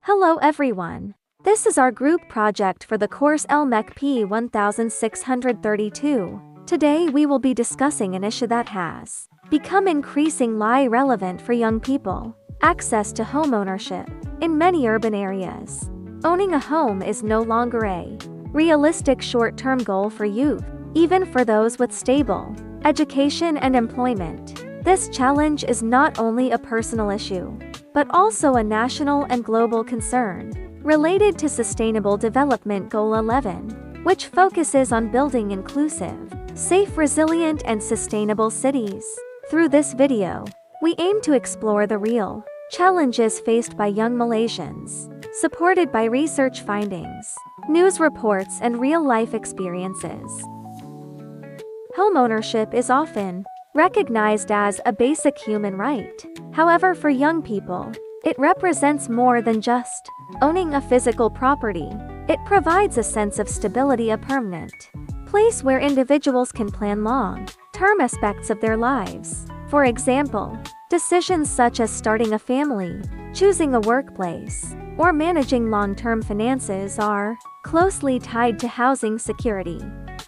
Hello everyone. This is our group project for the course LMCP 1632. Today we will be discussing an issue that has become increasingly relevant for young people: access to homeownership. In many urban areas, owning a home is no longer a realistic short-term goal for youth, even for those with stable education and employment. This challenge is not only a personal issue, but also a national and global concern, related to Sustainable Development Goal 11, which focuses on building inclusive, safe, resilient, and sustainable cities. Through this video, we aim to explore the real challenges faced by young Malaysians, supported by research findings, news reports, and real-life experiences. Homeownership is often recognized as a basic human right. However, for young people, it represents more than just owning a physical property. It provides a sense of stability, a permanent place where individuals can plan long-term aspects of their lives. For example, decisions such as starting a family, choosing a workplace, or managing long-term finances are closely tied to housing security.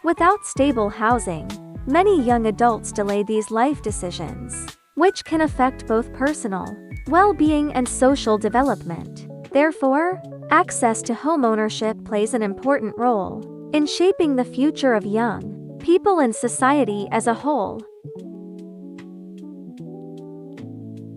Without stable housing, many young adults delay these life decisions, which can affect both personal well-being and social development. Therefore, access to homeownership plays an important role in shaping the future of young people and society as a whole.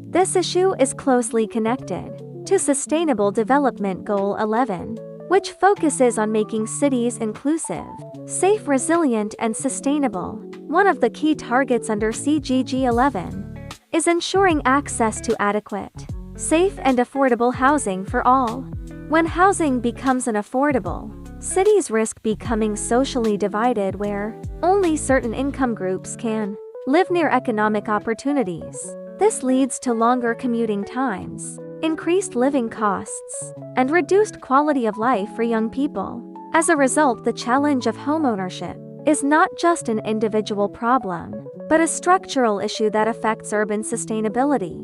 This issue is closely connected to Sustainable Development Goal 11, which focuses on making cities inclusive, safe, resilient, and sustainable. One of the key targets under ZHANG 11 is ensuring access to adequate, safe, and affordable housing for all. When housing becomes unaffordable, cities risk becoming socially divided, where only certain income groups can live near economic opportunities. This leads to longer commuting times, increased living costs, and reduced quality of life for young people. As a result, the challenge of homeownership is not just an individual problem, but a structural issue that affects urban sustainability.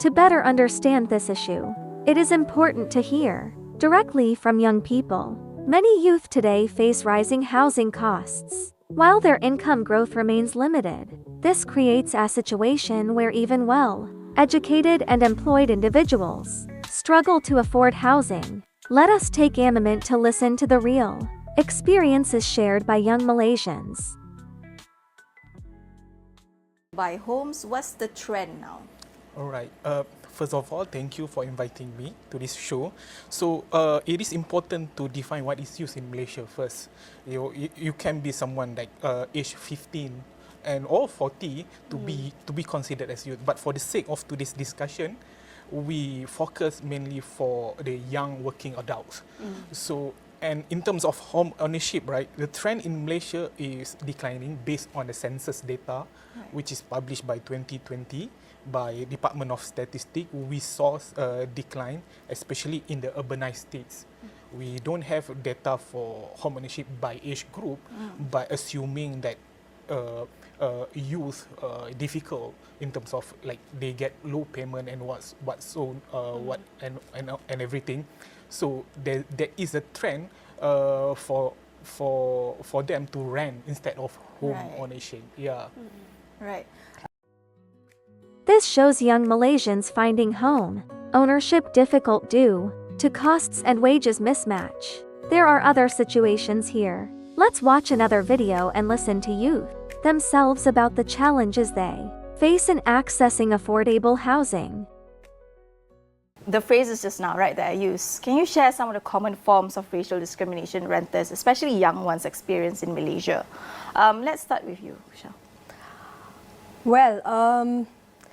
To better understand this issue, it is important to hear directly from young people. Many youth today face rising housing costs, while their income growth remains limited. This creates a situation where even well-educated and employed individuals struggle to afford housing. Let us take a moment to listen to the real experiences shared by young Malaysians. Buy homes, what's the trend now? Alright, first of all, thank you for inviting me to this show. So, it is important to define what is youth in Malaysia first. You can be someone like age 15 and or 40 to be considered as youth. But for the sake of today's discussion, we focus mainly for the young working adults. So, and in terms of home ownership, right, the trend in Malaysia is declining based on the census data, which is published by 2020 by Department of Statistics. We saw a decline, especially in the urbanized states. We don't have data for home ownership by age group, but assuming that youth difficult in terms of like they get low payment and what and everything. So there is a trend for them to rent instead of home ownership. Yeah. Right. This shows young Malaysians finding home ownership difficult due to costs and wages mismatch. There are other situations here. Let's watch another video and listen to youth themselves about the challenges they face in accessing affordable housing. The phrases just now, right, that I use. Can you share some of the common forms of racial discrimination renters, especially young ones, experience in Malaysia? Let's start with you, Shah. Well,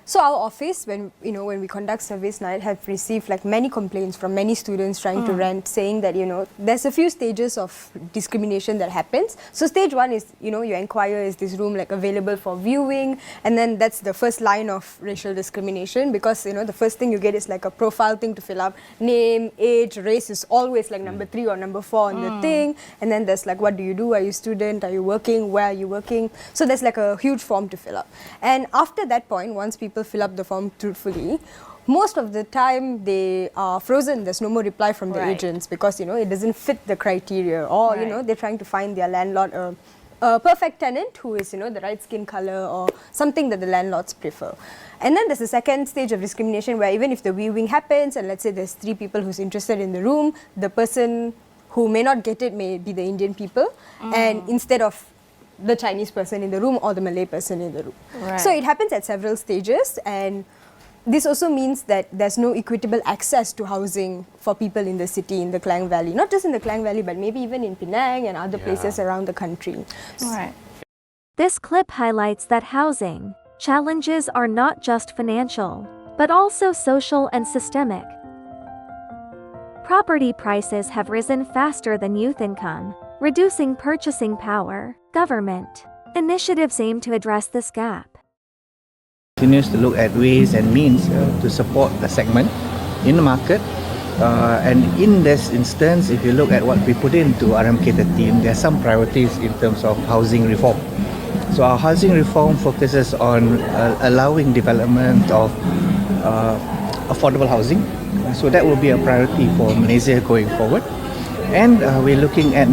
so our office, when we conduct service night, have received like many complaints from many students trying to rent, saying that there's a few stages of discrimination that happens. So stage one is you inquire, is this room like available for viewing, and then that's the first line of racial discrimination, because the first thing you get is like a profile thing to fill up, name, age, race is always like number 3 or number 4 on the thing, and then there's like what do you do, are you student, are you working, where are you working? So there's like a huge form to fill up, and after that point, once people fill up the form truthfully, most of the time they are frozen. There's no more reply from the Right. agents because, you know, it doesn't fit the criteria, or, you Right. know, they're trying to find their landlord a perfect tenant who is, you know, the right skin color or something that the landlords prefer. And then there's the second stage of discrimination where even if the viewing happens and let's say there's 3 people who's interested in the room, the person who may not get it may be the Indian people, and instead of the Chinese person in the room or the Malay person in the room. Right. So it happens at several stages, and this also means that there's no equitable access to housing for people in the city, in the Klang Valley. Not just in the Klang Valley, but maybe even in Penang and other places around the country. Right. This clip highlights that housing challenges are not just financial, but also social and systemic. Property prices have risen faster than youth income, reducing purchasing power. Government initiatives aim to address this gap. Continues to look at ways and means to support the segment in the market. And in this instance, if you look at what we put into RMK 13, there are some priorities in terms of housing reform. So our housing reform focuses on allowing development of affordable housing. So that will be a priority for Malaysia going forward. And we're looking at...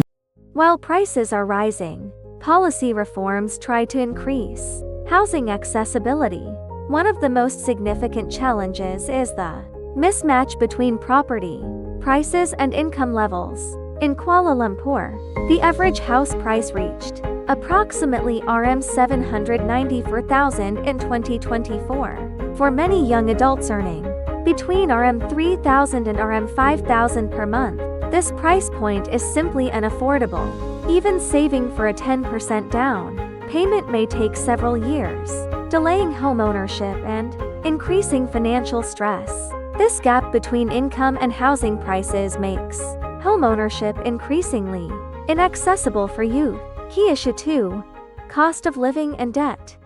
While prices are rising, policy reforms try to increase housing accessibility. One of the most significant challenges is the mismatch between property prices and income levels. In Kuala Lumpur, the average house price reached approximately RM794,000 in 2024. For many young adults earning between RM3,000 and RM5,000 per month, this price point is simply unaffordable. Even saving for a 10% down payment may take several years, delaying homeownership and increasing financial stress. This gap between income and housing prices makes homeownership increasingly inaccessible for youth. Key issue 2: cost of living and debt.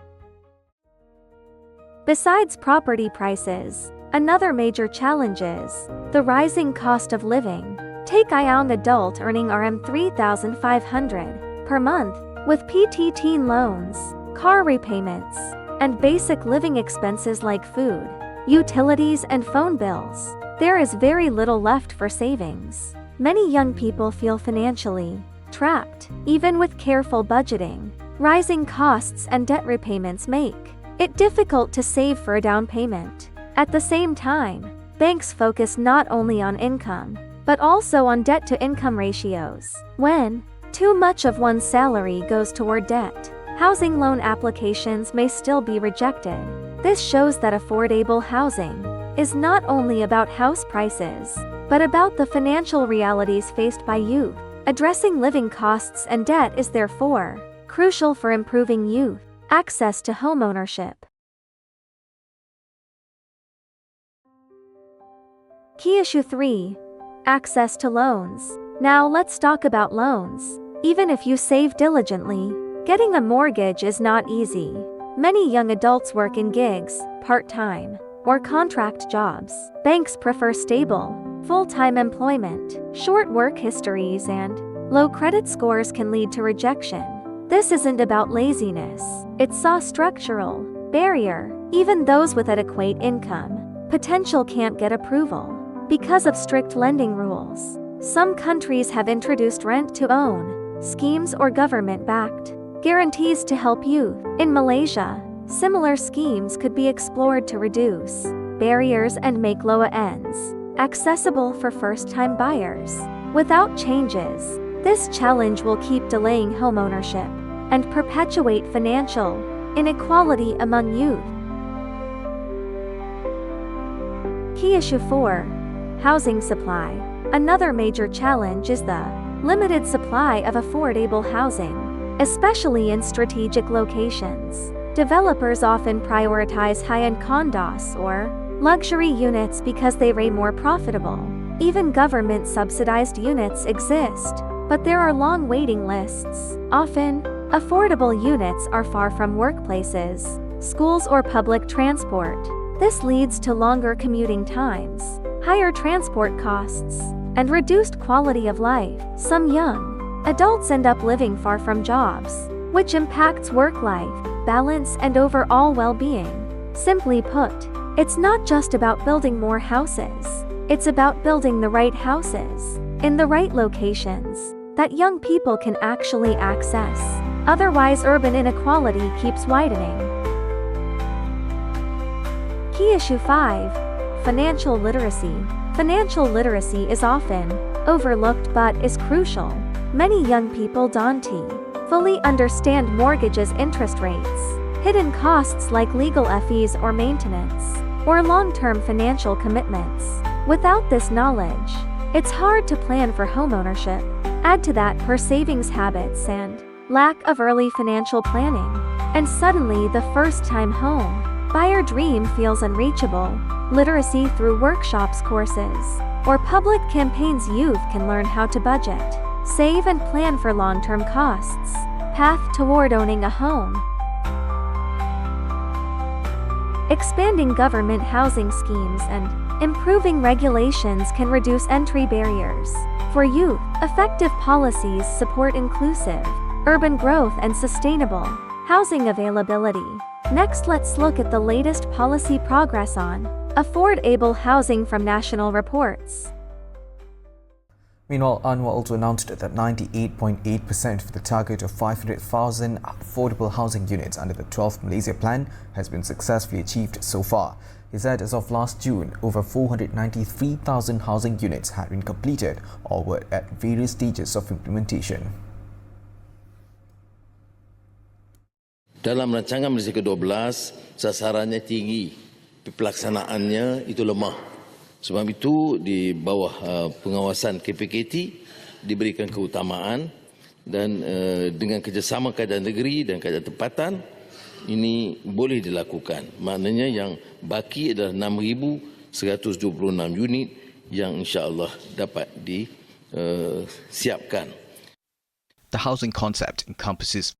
Besides property prices, another major challenge is the rising cost of living. Take a young adult earning RM3,500 per month with PT teen loans, car repayments, and basic living expenses like food, utilities, and phone bills. There is very little left for savings. Many young people feel financially trapped, even with careful budgeting. Rising costs and debt repayments make it difficult to save for a down payment. At the same time, banks focus not only on income, but also on debt-to-income ratios. When too much of one's salary goes toward debt, housing loan applications may still be rejected. This shows that affordable housing is not only about house prices, but about the financial realities faced by youth. Addressing living costs and debt is therefore crucial for improving youth access to homeownership. Key issue 3: access to loans. Now let's talk about loans. Even if you save diligently, getting a mortgage is not easy. Many young adults work in gigs, part-time, or contract jobs. Banks prefer stable, full-time employment. Short work histories and low credit scores can lead to rejection. This isn't about laziness, it's a structural barrier. Even those with adequate income potential can't get approval because of strict lending rules. Some countries have introduced rent-to-own schemes or government-backed guarantees to help youth. In Malaysia, similar schemes could be explored to reduce barriers and make low-ends accessible for first-time buyers. Without changes, this challenge will keep delaying homeownership and perpetuate financial inequality among youth. Key issue 4: housing supply. Another major challenge is the limited supply of affordable housing, especially in strategic locations. Developers often prioritize high-end condos or luxury units because they are more profitable. Even government-subsidized units exist, but there are long waiting lists. Often, affordable units are far from workplaces, schools, or public transport. This leads to longer commuting times, higher transport costs, and reduced quality of life. Some young adults end up living far from jobs, which impacts work-life balance and overall well-being. Simply put, It's not just about building more houses. It's about building the right houses, in the right locations, that young people can actually access. Otherwise, urban inequality keeps widening. Key issue 5. Financial literacy. Financial literacy is often overlooked but is crucial. Many young people don't fully understand mortgages' interest rates, hidden costs like legal fees or maintenance, or long-term financial commitments. Without this knowledge, it's hard to plan for homeownership. Add to that poor savings habits and lack of early financial planning, and suddenly the first-time home buyer dream feels unreachable. Literacy through workshops, courses, or public campaigns, youth can learn how to budget, save and plan for long-term costs. Path toward owning a home. Expanding government housing schemes and improving regulations can reduce entry barriers. For youth, effective policies support inclusive urban growth and sustainable housing availability. Next, let's look at the latest policy progress on affordable housing from national reports. Meanwhile, UNWA also announced that 98.8% of the target of 500,000 affordable housing units under the 12th Malaysia Plan has been successfully achieved so far. He said as of last June, over 493,000 housing units had been completed or were at various stages of implementation. Dalam rancangan Malaysia ke-12, sasarannya tinggi, pelaksanaannya itu lemah. Sebab itu di bawah pengawasan KPKT diberikan keutamaan dan dengan kerjasama kerajaan negeri dan kerajaan tempatan ini boleh dilakukan. Maknanya yang baki adalah 6,126 unit yang insya-Allah dapat disiapkan. The housing concept encompasses.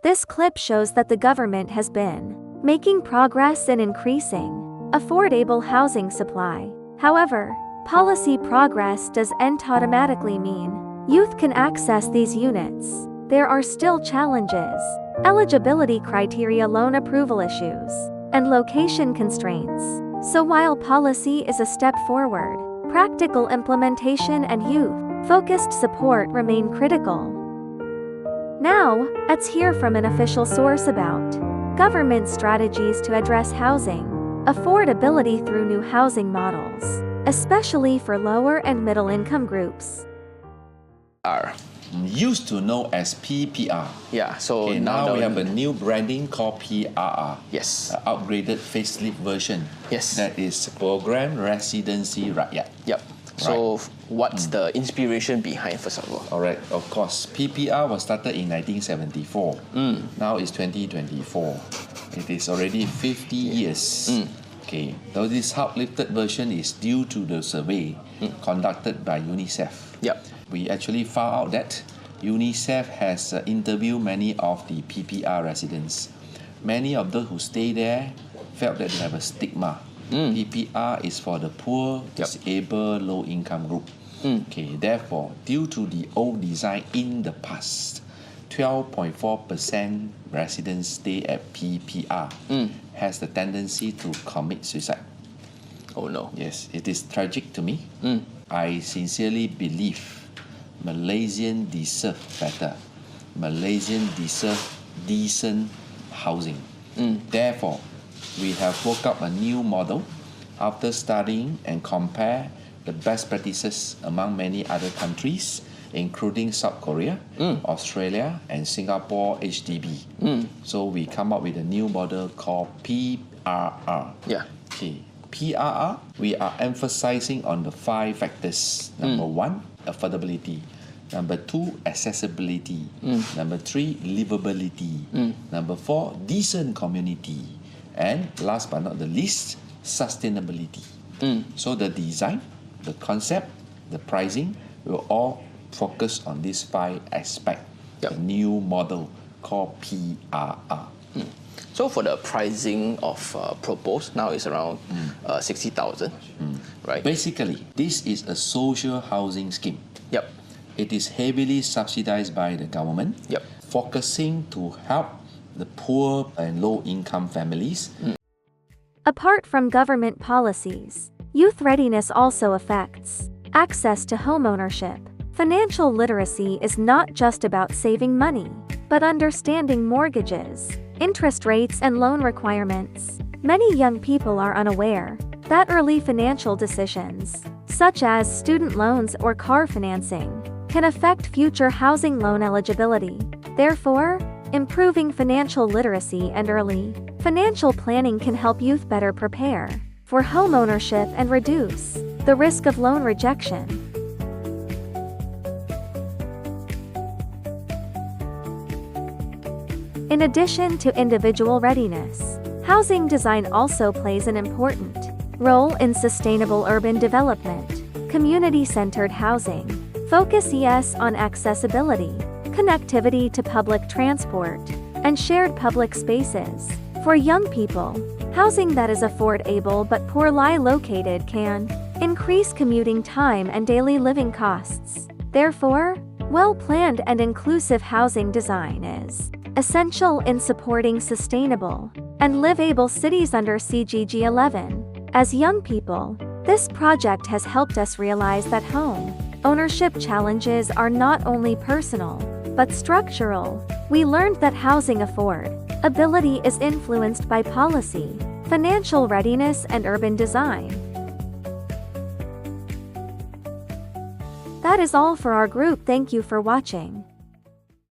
This clip shows that the government has been making progress in increasing affordable housing supply. However, policy progress doesn't automatically mean youth can access these units. There are still challenges, eligibility criteria, loan approval issues, and location constraints. So while policy is a step forward, practical implementation and youth-focused support remain critical. Now, let's hear from an official source about government strategies to address housing affordability through new housing models, especially for lower and middle income groups. Used to know as PPR. Yeah, so okay, now we have a new branding called PRR. Yes. Upgraded facelift version. Yes. That is Program Residency Rakyat. Yep. So what's the inspiration behind, first of all? All right, of course. PPR was started in 1974. Now it's 2024. It is already 50 years. Okay, though this uplifted version is due to the survey conducted by UNICEF. Yep. We actually found out that UNICEF has interviewed many of the PPR residents. Many of those who stay there felt that they have a stigma. PPR is for the poor, disabled, low-income group. Okay, therefore, due to the old design in the past, 12.4% residents stay at PPR has the tendency to commit suicide. Oh no. Yes, it is tragic to me. I sincerely believe Malaysians deserve better. Malaysians deserve decent housing. Therefore, we have worked up a new model after studying and compare the best practices among many other countries, including South Korea, Australia, and Singapore HDB. So we come up with a new model called PRR. Yeah. Okay. PRR, we are emphasizing on the 5 factors. Number 1, affordability. Number 2, accessibility. Number 3, livability. Number 4, decent community. And last but not the least, sustainability. So the design, the concept, the pricing will all focus on these 5 aspects. The new model called PRR. So for the pricing of proposed now is around 60,000, right? Basically, this is a social housing scheme. Yep. It is heavily subsidized by the government, focusing to help the poor and low-income families. Apart from government policies, youth readiness also affects access to homeownership. Financial literacy is not just about saving money, but understanding mortgages, interest rates, and loan requirements. Many young people are unaware that early financial decisions, such as student loans or car financing, can affect future housing loan eligibility. Therefore, improving financial literacy and early financial planning can help youth better prepare for homeownership and reduce the risk of loan rejection. In addition to individual readiness, housing design also plays an important role in sustainable urban development. Community-centered housing focuses on accessibility, connectivity to public transport, and shared public spaces. For young people, housing that is affordable but poorly located can increase commuting time and daily living costs. Therefore, well-planned and inclusive housing design is essential in supporting sustainable and livable cities under JINGYI 11. As young people, this project has helped us realize that home ownership challenges are not only personal, but structural. We learned that housing affordability is influenced by policy, financial readiness, and urban design. That is all for our group. Thank you for watching.